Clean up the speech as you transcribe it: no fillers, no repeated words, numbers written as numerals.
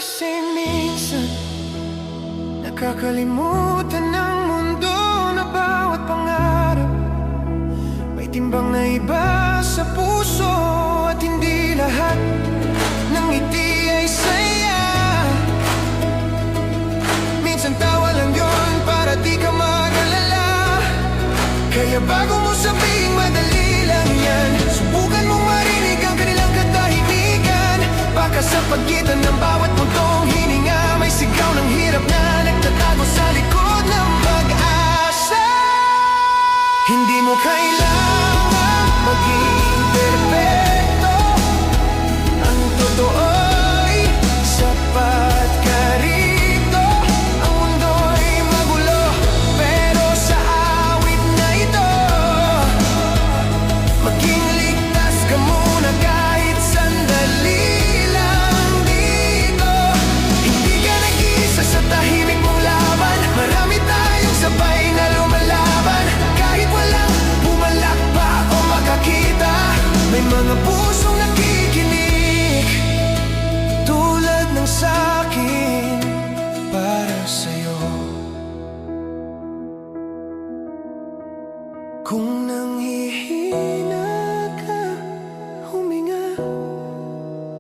Kasi minsan nakakalimutan ng mundo na bawat pangarap may timbang na iba sa puso. At hindi lahat ng ngiti ay saya. Minsan tawa lang yun para di ka mag-alala. Kaya bago mo sabihing madali lang yan, subukan mong marinig ang kanilang katahimikan. Baka sa pagitan ng bawat puntong hininga may sigaw ng hirap na nagtatago sa likod ng pag-asa. Hindi mo kailangan maging perfecto. Ang totoo'y sapat ka rito. Ang mundo'y magulo, pero sa awit na ito maging ligtas ka muna kahit sandali lang dito. Hindi ka nag-iisa sa tahimik mong laban. Marami tayong sabay na lumalaban. Kahit walang pumalakpak o makakita, may mga pusong nakikinig tulad ng sa'kin para sa'yo. Kung